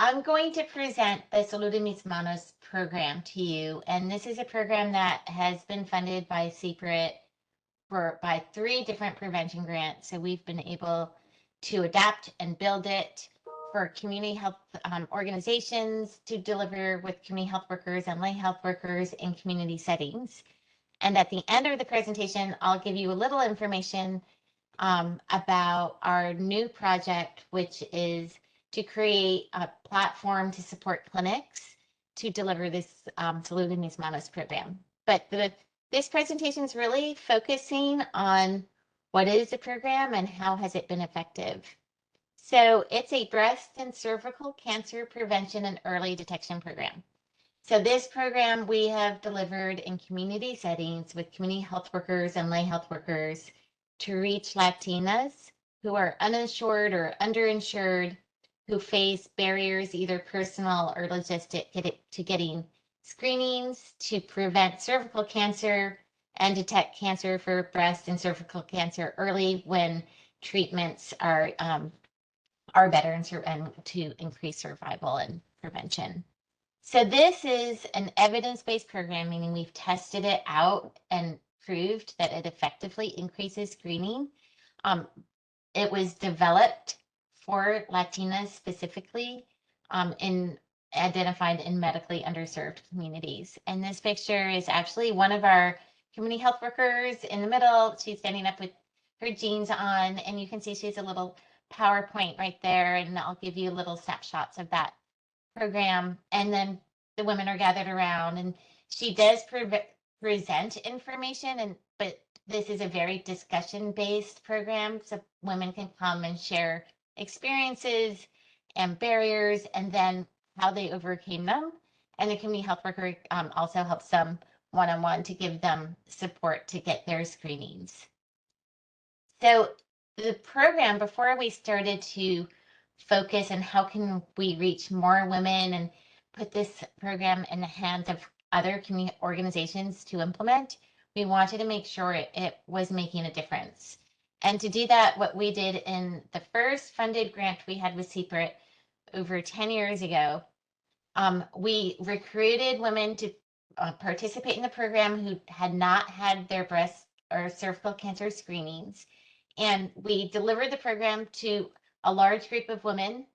I'm going to present the Salud Mis Manos program to you, and this is a program that has been funded by CPRIT by 3 different prevention grants. So we've been able to adapt and build it for community health organizations to deliver with community health workers and lay health workers in community settings. And at the end of the presentation, I'll give you a little information about our new project, which is to create a platform to support clinics to deliver this Salud Mis Manos program. But this presentation is really focusing on what is the program and how has it been effective. So it's a breast and cervical cancer prevention and early detection program. So this program we have delivered in community settings with community health workers and lay health workers to reach Latinas who are uninsured or underinsured, who face barriers, either personal or logistic, to getting screenings to prevent cervical cancer and detect cancer for breast and cervical cancer early when treatments are better and to increase survival and prevention. So this is an evidence-based program, meaning we've tested it out and proved that it effectively increases screening. It was developed for Latinas specifically identified in medically underserved communities. And this picture is actually one of our community health workers in the middle. She's standing up with her jeans on, and you can see she's a little PowerPoint right there, and I'll give you little snapshots of that program. And then the women are gathered around, and she does present information, but this is a very discussion-based program, so women can come and share experiences and barriers, and then how they overcame them. And the community health worker also helps them one-on-one to give them support to get their screenings. So the program, before we started to focus on how can we reach more women and put this program in the hands of other community organizations to implement, we wanted to make sure it was making a difference. And to do that, what we did in the first funded grant we had with CPRIT over 10 years ago, we recruited women to participate in the program who had not had their breast or cervical cancer screenings. And we delivered the program to a large group of women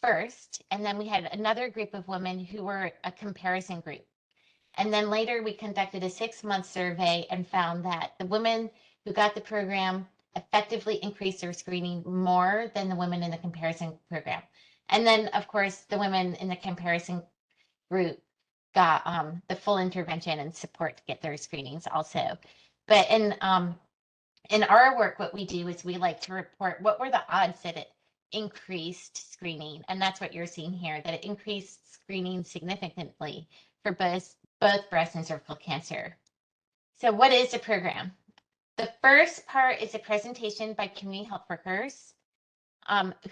first, and then we had another group of women who were a comparison group. And then later we conducted a 6-month survey and found that the women who got the program effectively increased their screening more than the women in the comparison program. And then, of course, the women in the comparison group got the full intervention and support to get their screenings also. But in our work, what we do is we like to report what were the odds that it increased screening. And that's what you're seeing here, that it increased screening significantly for both breast and cervical cancer. So what is the program? The first part is a presentation by community health workers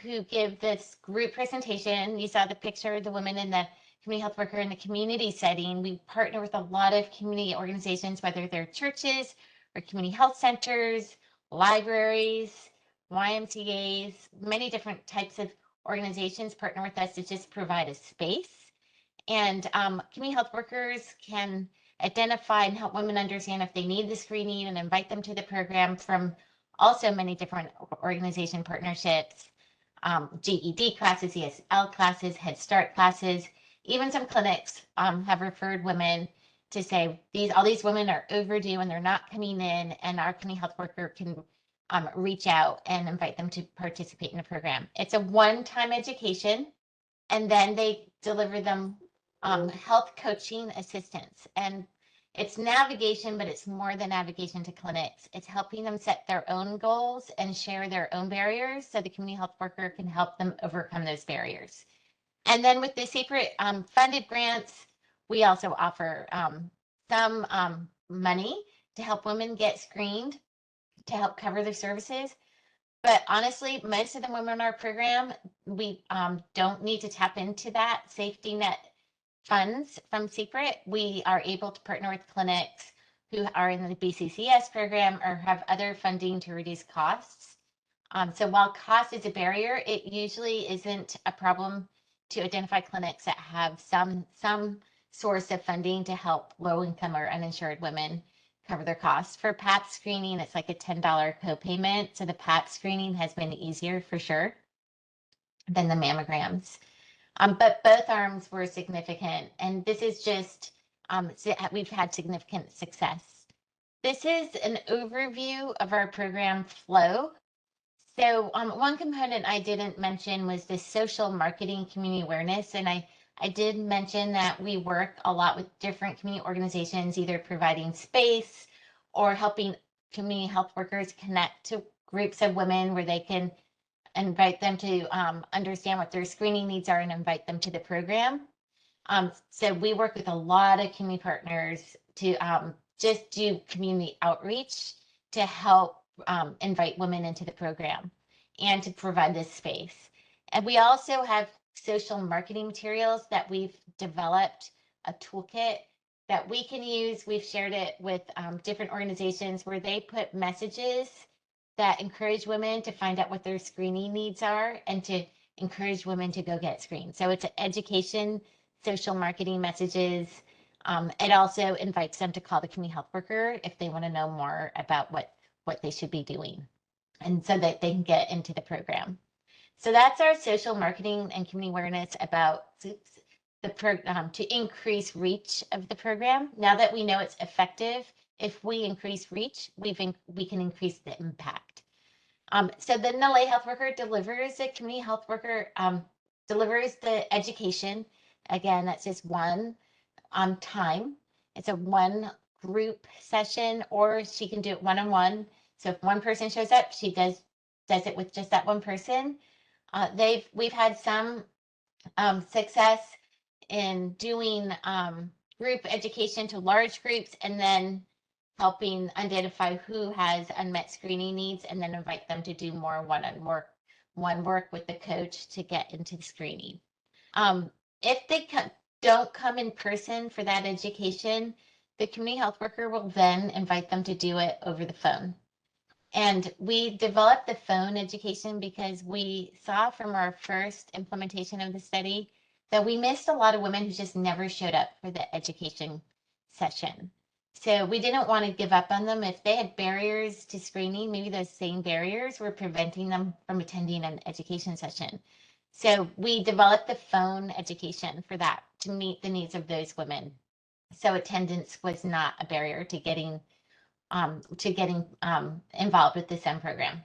who give this group presentation. You saw the picture of the women in the community health worker in the community setting. We partner with a lot of community organizations, whether they're churches or community health centers, libraries, YMCAs, many different types of organizations partner with us to just provide a space. And community health workers can identify and help women understand if they need the screening and invite them to the program from also many different organization partnerships, GED classes, ESL classes, Head Start classes. Even some clinics have referred women to say all these women are overdue and they're not coming in, and our community health worker can reach out and invite them to participate in the program. It's a one-time education, and then they deliver them health coaching assistance. And it's navigation, but it's more than navigation to clinics. It's helping them set their own goals and share their own barriers so the community health worker can help them overcome those barriers. And then with the CPRIT funded grants, we also offer some money to help women get screened to help cover their services. But honestly, most of the women in our program, we don't need to tap into that safety net funds from CPRIT. We are able to partner with clinics who are in the BCCS program or have other funding to reduce costs. So while cost is a barrier, it usually isn't a problem to identify clinics that have some source of funding to help low-income or uninsured women cover their costs. For Pap screening, it's like a $10 copayment. So the Pap screening has been easier for sure than the mammograms. But both arms were significant, and this is just, we've had significant success. This is an overview of our program flow. So one component I didn't mention was the social marketing community awareness. And I did mention that we work a lot with different community organizations, either providing space or helping community health workers connect to groups of women where they can invite them to understand what their screening needs are and invite them to the program. So we work with a lot of community partners to just do community outreach to help invite women into the program and to provide this space. And we also have social marketing materials that we've developed, a toolkit that we can use. We've shared it with different organizations where they put messages that encourage women to find out what their screening needs are and to encourage women to go get screened. So it's an education, social marketing messages. It also invites them to call the community health worker if they want to know more about what they should be doing, and so that they can get into the program. So that's our social marketing and community awareness about to increase reach of the program. Now that we know it's effective, if we increase reach, we can increase the impact. So then the lay health worker delivers, the community health worker delivers the education. Again, that's just one time. It's a one group session, or she can do it one-on-one. So if one person shows up, she does it with just that one person. We've had some success in doing group education to large groups, and then helping identify who has unmet screening needs, and then invite them to do more one-on-one work with the coach to get into the screening. If they don't come in person for that education, the community health worker will then invite them to do it over the phone. And we developed the phone education because we saw from our first implementation of the study that we missed a lot of women who just never showed up for the education session. So we didn't want to give up on them. If they had barriers to screening, maybe those same barriers were preventing them from attending an education session. So we developed the phone education for that to meet the needs of those women. So attendance was not a barrier to getting involved with the SEMM program.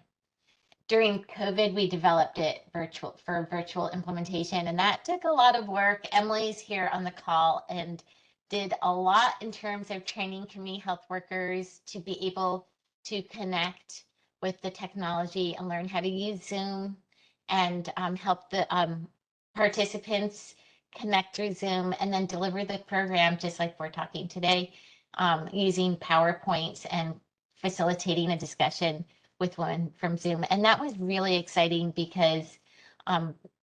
During COVID, we developed it for virtual implementation, and that took a lot of work. Emily's here on the call and did a lot in terms of training community health workers to be able to connect with the technology and learn how to use Zoom, and help the participants connect through Zoom, and then deliver the program just like we're talking today, using PowerPoints and facilitating a discussion with women from Zoom. And that was really exciting because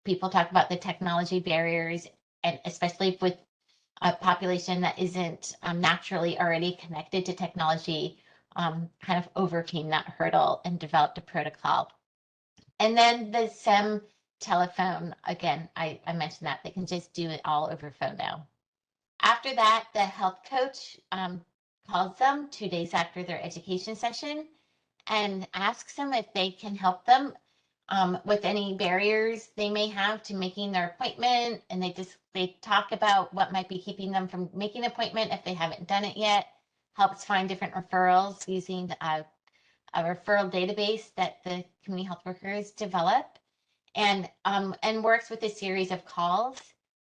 people talk about the technology barriers, and especially with a population that isn't naturally already connected to technology, kind of overcame that hurdle and developed a protocol. And then the SEMM telephone, again, I mentioned that they can just do it all over phone now. After that, the health coach calls them 2 days after their education session and asks them if they can help them with any barriers they may have to making their appointment. And they talk about what might be keeping them from making an appointment if they haven't done it yet, helps find different referrals using a referral database that the community health workers develop, and works with a series of calls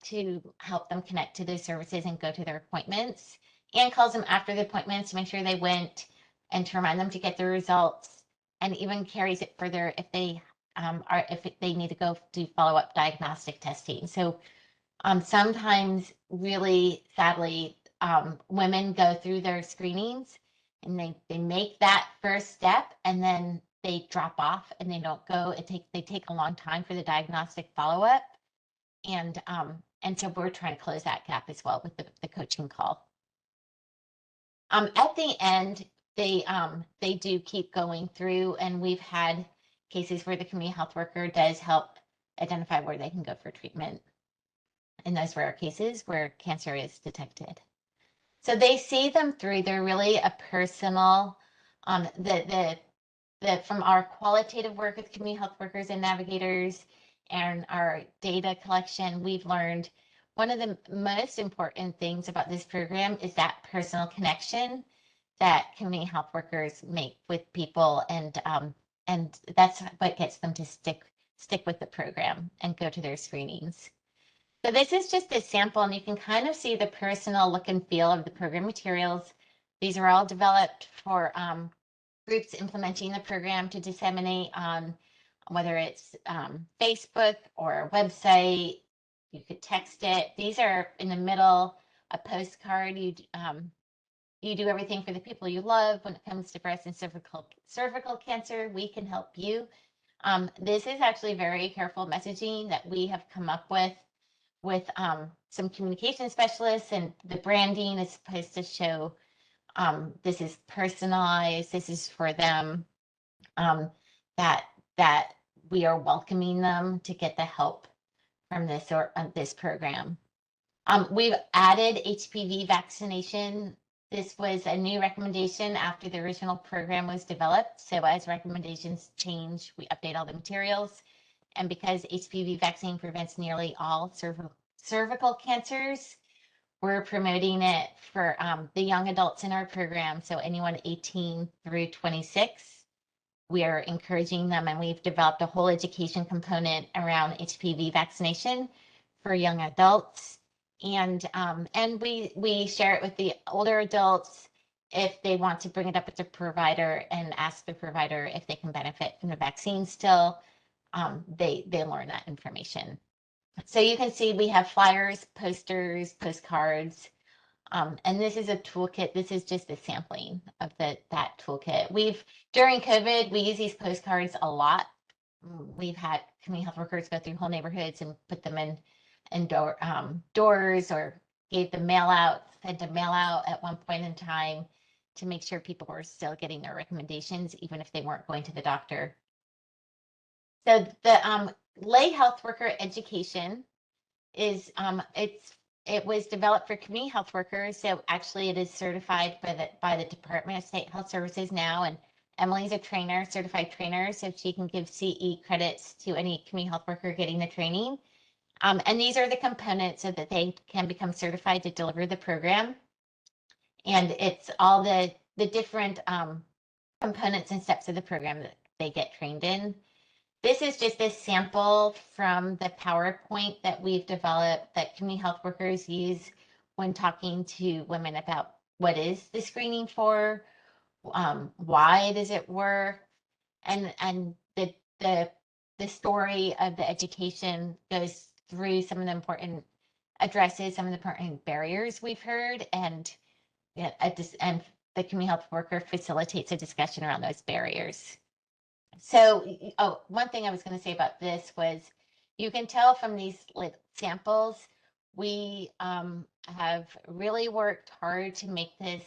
to help them connect to those services and go to their appointments, and calls them after the appointments to make sure they went and to remind them to get their results, and even carries it further if they need to go do follow-up diagnostic testing. So sometimes, really sadly, women go through their screenings and they make that first step, and then they drop off and they don't go. They take a long time for the diagnostic follow-up, and so we're trying to close that gap as well with the coaching call. At the end, they do keep going through, and we've had cases where the community health worker does help identify where they can go for treatment. in those rare cases where cancer is detected. So they see them through, they're really a personal, from our qualitative work with community health workers and navigators and our data collection, we've learned one of the most important things about this program is that personal connection that community health workers make with people, and that's what gets them to stick with the program and go to their screenings. So this is just a sample, and you can kind of see the personal look and feel of the program materials. These are all developed for groups implementing the program to disseminate on whether it's Facebook or a website. You could text it. These are in the middle, a postcard. You do everything for the people you love when it comes to breast and cervical cancer. We can help you. This is actually very careful messaging that we have come up with some communication specialists, and the branding is supposed to show this is personalized, this is for them, that that we are welcoming them to get the help from this program. We've added HPV vaccination. This was a new recommendation after the original program was developed. So as recommendations change, we update all the materials. And because HPV vaccine prevents nearly all cervical cancers, we're promoting it for the young adults in our program. So anyone 18 through 26, we are encouraging them, and we've developed a whole education component around HPV vaccination for young adults. And we share it with the older adults if they want to bring it up with the provider and ask the provider if they can benefit from the vaccine still. They learn that information. So you can see we have flyers, posters, postcards, and this is a toolkit. This is just a sampling of that toolkit. During COVID, we use these postcards a lot. We've had community health workers go through whole neighborhoods and put them in doors, or gave them mail out, sent a mail out at one point in time to make sure people were still getting their recommendations, even if they weren't going to the doctor. So the lay health worker education is it was developed for community health workers. So actually it is certified by the Department of State Health Services now, and Emily's a trainer, certified trainer, so she can give CE credits to any community health worker getting the training. And these are the components so that they can become certified to deliver the program. And it's all the different components and steps of the program that they get trained in. This is just a sample from the PowerPoint that we've developed that community health workers use when talking to women about what is the screening for, why does it work, and the story of the education goes through some of the important addresses, some of the important barriers we've heard, and and the community health worker facilitates a discussion around those barriers. So, one thing I was going to say about this was, you can tell from these samples, we have really worked hard to make this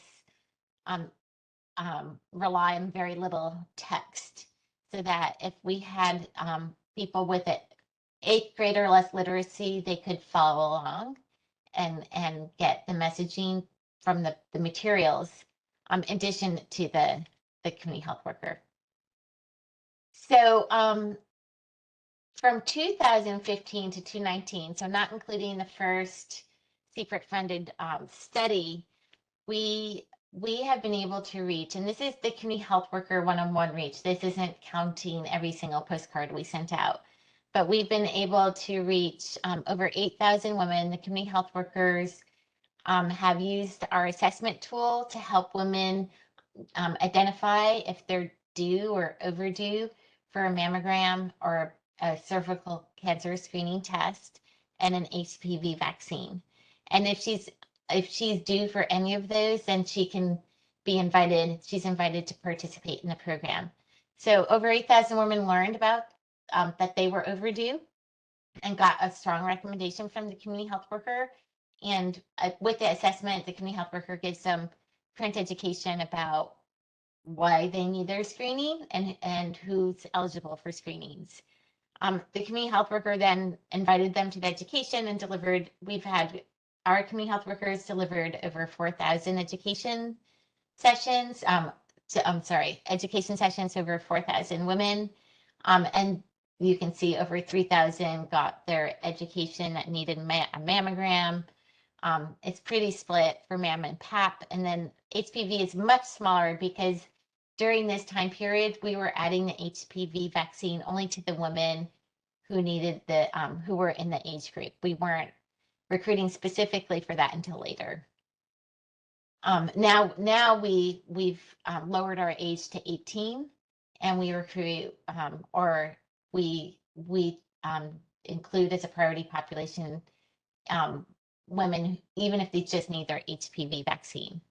rely on very little text, so that if we had people with it 8th grade or less literacy, they could follow along and get the messaging from the materials, in addition to the community health worker. So from 2015 to 2019, so not including the first CPRIT funded study, we have been able to reach, and this is the community health worker one-on-one reach. This isn't counting every single postcard we sent out, but we've been able to reach over 8,000 women. The community health workers have used our assessment tool to help women identify if they're due or overdue for a mammogram or a cervical cancer screening test and an HPV vaccine. And if she's due for any of those, then she can be invited. She's invited to participate in the program. So over 8,000 women learned about that they were overdue and got a strong recommendation from the community health worker. And with the assessment, the community health worker gives them print education about why they need their screening and who's eligible for screenings. The community health worker then invited them to the education and delivered. Our community health workers delivered over 4,000 education sessions. Education sessions over 4,000 women. And you can see over 3,000 got their education that needed a mammogram. It's pretty split for MAM and PAP. And then HPV is much smaller because during this time period, we were adding the HPV vaccine only to the women who needed who were in the age group. We weren't recruiting specifically for that until later. Now we've lowered our age to 18, and we recruit or we include as a priority population women, even if they just need their HPV vaccine.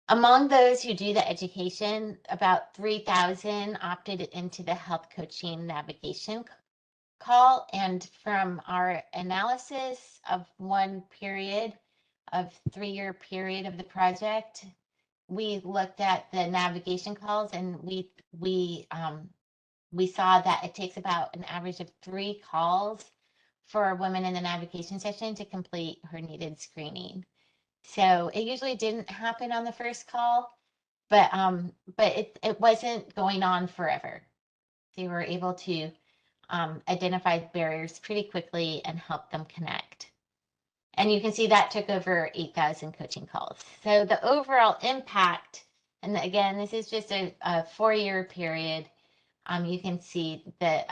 Among those who do the education, about 3,000 opted into the health coaching navigation call. And from our analysis of one period of 3-year period of the project, we looked at the navigation calls, and we saw that it takes about an average of 3 calls for a woman in the navigation session to complete her needed screening. So it usually didn't happen on the first call, but it wasn't going on forever. They were able to identify barriers pretty quickly and help them connect. And you can see that took over 8,000 coaching calls. So the overall impact, and again, this is just a 4-year period. You can see that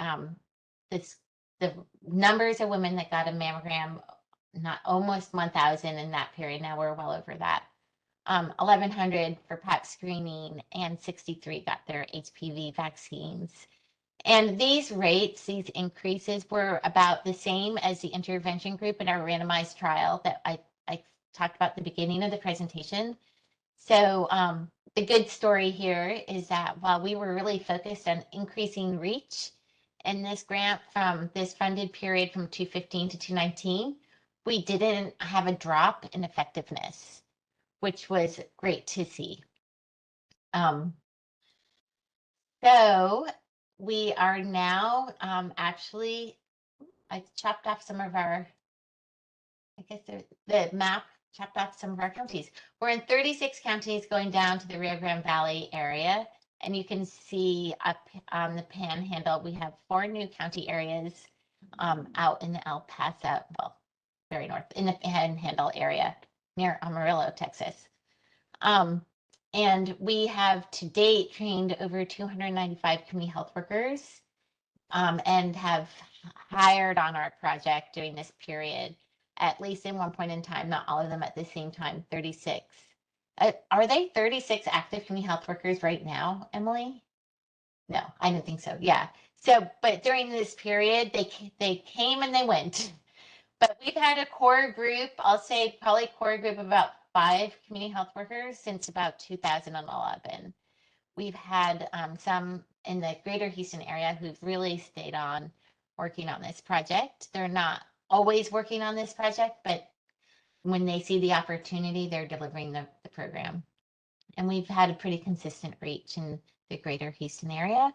the numbers of women that got a mammogram, not almost 1,000 in that period. Now we're well over that. 1,100 for PAP screening, and 63 got their HPV vaccines. And these rates, these increases, were about the same as the intervention group in our randomized trial that I talked about at the beginning of the presentation. So the good story here is that while we were really focused on increasing reach in this grant from this funded period from 2015 to 2019, we didn't have a drop in effectiveness, which was great to see. So we are now actually, I chopped off some of our, the map chopped off some of our counties. We're in 36 counties going down to the Rio Grande Valley area. And you can see up on the Panhandle, we have 4 new county areas out in the El Paso, well, very north, in the Panhandle area near Amarillo, Texas. And we have to date trained over 295 community health workers and have hired on our project during this period, at least in one point in time, not all of them at the same time, 36. Are they 36 active community health workers right now, Emily? No, I didn't think so. Yeah. So, but during this period, they came and they went. But we've had a core group, I'll say probably core group of about 5 community health workers since about 2011. We've had some in the greater Houston area who've really stayed on working on this project. They're not always working on this project, but when they see the opportunity, they're delivering the program. And we've had a pretty consistent reach in the greater Houston area.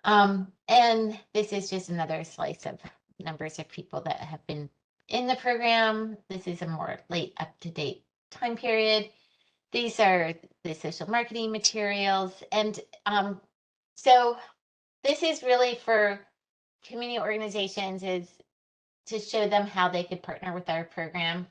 And this is just another slice of numbers of people that have been in the program. This is a more late up-to-date time period. These are the social marketing materials. And so this is really for community organizations, is to show them how they could partner with our program.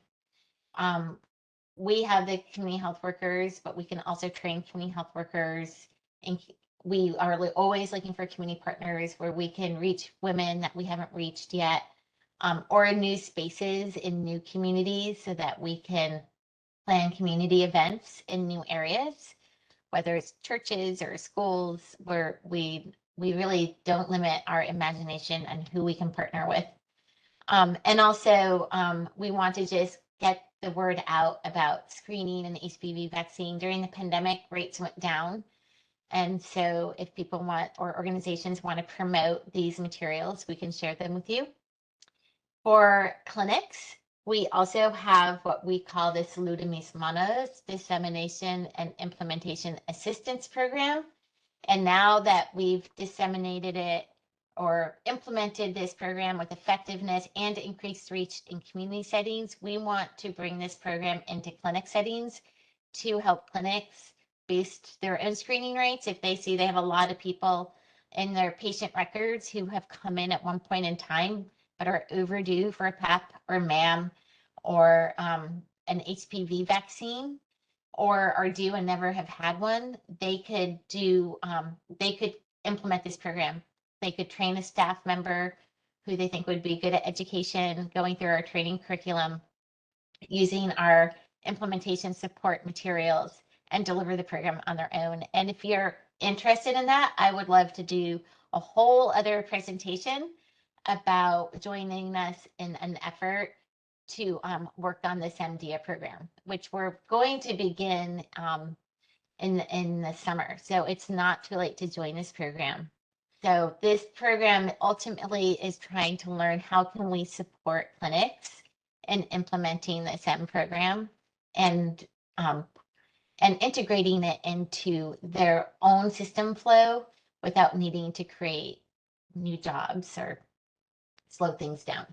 We have the community health workers, but we can also train community health workers. And we are always looking for community partners where we can reach women that we haven't reached yet, or in new spaces in new communities, so that we can plan community events in new areas, whether it's churches or schools, where we really don't limit our imagination and who we can partner with. And also, we want to just get the word out about screening and the HPV vaccine. During the pandemic, rates went down. And so if people want, or organizations want to promote these materials, we can share them with you. For clinics, we also have what we call the Salud and Mis Manos Dissemination and Implementation Assistance Program. And now that we've disseminated it or implemented this program with effectiveness and increased reach in community settings. We want to bring this program into clinic settings to help clinics boost their own screening rates. If they see they have a lot of people in their patient records who have come in at one point in time but are overdue for a PAP or MAM or an HPV vaccine, or are due and never have had one, they could implement this program. They could train a staff member who they think would be good at education, going through our training curriculum, using our implementation support materials, and deliver the program on their own. And if you're interested in that, I would love to do a whole other presentation about joining us in an effort to work on this MDA program, which we're going to begin in the summer. So it's not too late to join this program. So this program ultimately is trying to learn how can we support clinics in implementing the SEMM program and integrating it into their own system flow without needing to create new jobs or slow things down.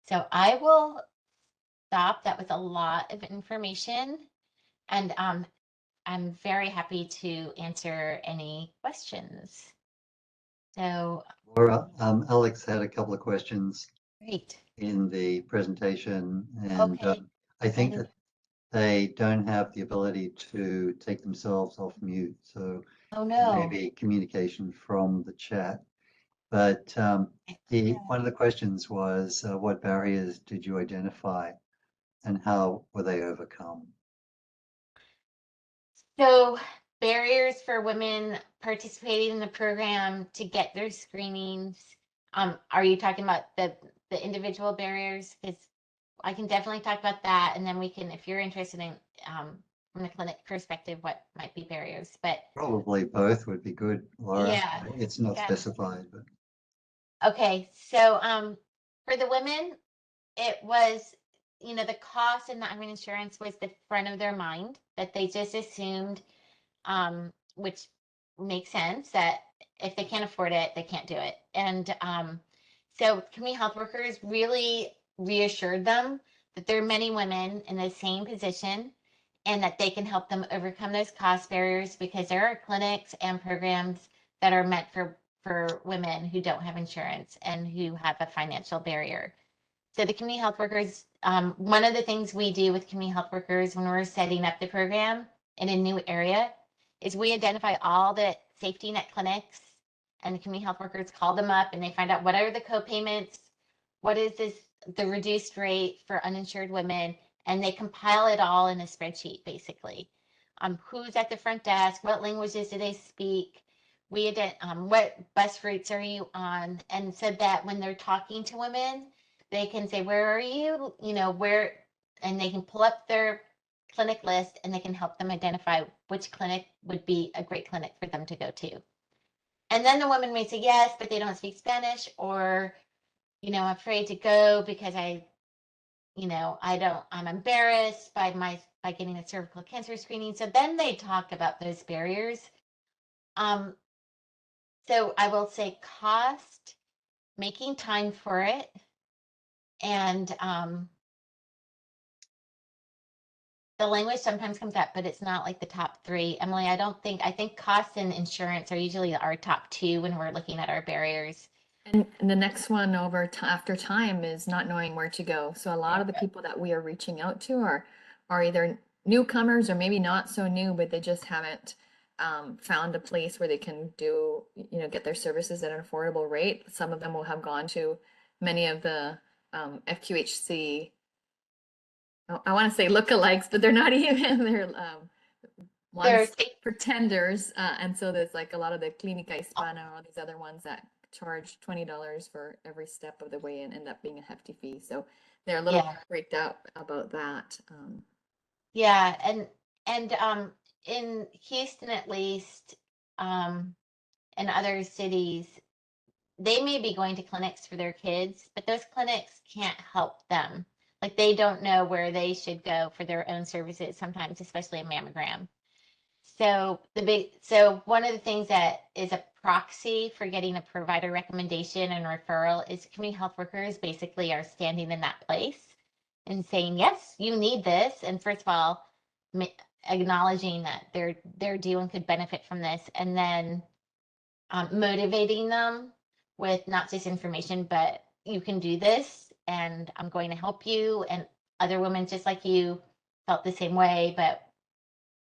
So I will stop. That was a lot of information, and I'm very happy to answer any questions. So, Laura, Alex had a couple of questions great. in the presentation, and Okay. I think that they don't have the ability to take themselves off mute, so Oh there may no. be communication from the chat. But one of the questions was, what barriers did you identify, and how were they overcome? So barriers for women participating in the program to get their screenings. Are you talking about the individual barriers? Because I can definitely talk about that, and then we can, if you're interested in from the clinic perspective, what might be barriers. But Probably both would be good, Laura. yeah, It's not yeah. specified, but Okay, so for the women, it was, the cost and not having insurance was the front of their mind, that they just assumed, which makes sense, that if they can't afford it, they can't do it. And so community health workers really reassured them that there are many women in the same position and that they can help them overcome those cost barriers, because there are clinics and programs that are meant for women who don't have insurance and who have a financial barrier. So the community health workers, one of the things we do with community health workers when we're setting up the program in a new area is we identify all the safety net clinics, and the community health workers call them up and they find out what are the co-payments, what is the reduced rate for uninsured women, and they compile it all in a spreadsheet basically. Who's at the front desk, what languages do they speak, what bus routes are you on, and so that when they're talking to women, they can say, where are you? Where, and they can pull up their clinic list and they can help them identify which clinic would be a great clinic for them to go to. And then the woman may say yes, but they don't speak Spanish, or, I'm afraid to go because I'm embarrassed by getting a cervical cancer screening. So then they talk about those barriers. So I will say cost, making time for it, and the language sometimes comes up, but it's not like the top three. Emily, I think cost and insurance are usually our top two when we're looking at our barriers. And the next one after time is not knowing where to go. So a lot of the people that we are reaching out to are either newcomers or maybe not so new, but they just haven't found a place where they can get their services at an affordable rate. Some of them will have gone to many of the FQHC, I want to say lookalikes, but they're not even, they're pretenders. And so there's like a lot of the Clínica Hispana or all these other ones that charge $20 for every step of the way and end up being a hefty fee. So they're a little freaked out about that. Yeah, and in Houston at least, and other cities, they may be going to clinics for their kids, but those clinics can't help them. Like they don't know where they should go for their own services sometimes, especially a mammogram. So one of the things that is a proxy for getting a provider recommendation and referral is community health workers basically are standing in that place and saying, yes, you need this. And first of all, acknowledging that they're due and could benefit from this, and then motivating them with not just information, but you can do this and I'm going to help you. And other women just like you felt the same way, but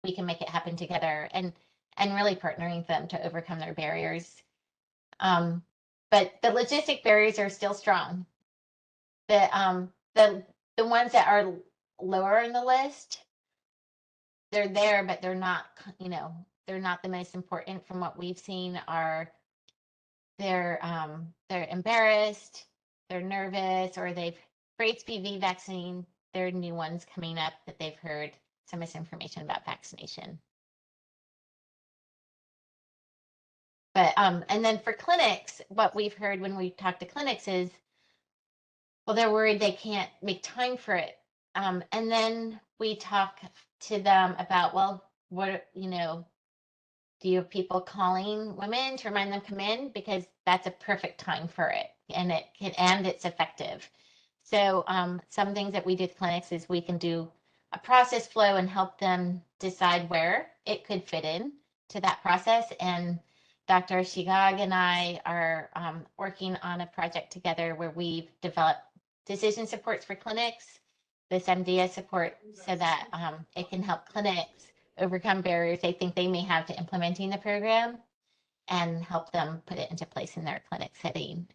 we can make it happen together, and really partnering them to overcome their barriers. But the logistic barriers are still strong. The ones that are lower in the list, they're there, but they're not, they're not the most important from what we've seen. They're embarrassed, they're nervous, or for HPV vaccine, there are new ones coming up that they've heard some misinformation about vaccination. But and then for clinics, what we've heard when we talk to clinics is, well, they're worried they can't make time for it. And then we talk to them about, well, what, do you have people calling women to remind them come in? Because that's a perfect time for it, and it's effective. So some things that we do with clinics is we can do a process flow and help them decide where it could fit in to that process. And Dr. Shigag and I are working on a project together where we've developed decision supports for clinics, this MDS support, so that it can help clinics overcome barriers they think they may have to implementing the program and help them put it into place in their clinic setting.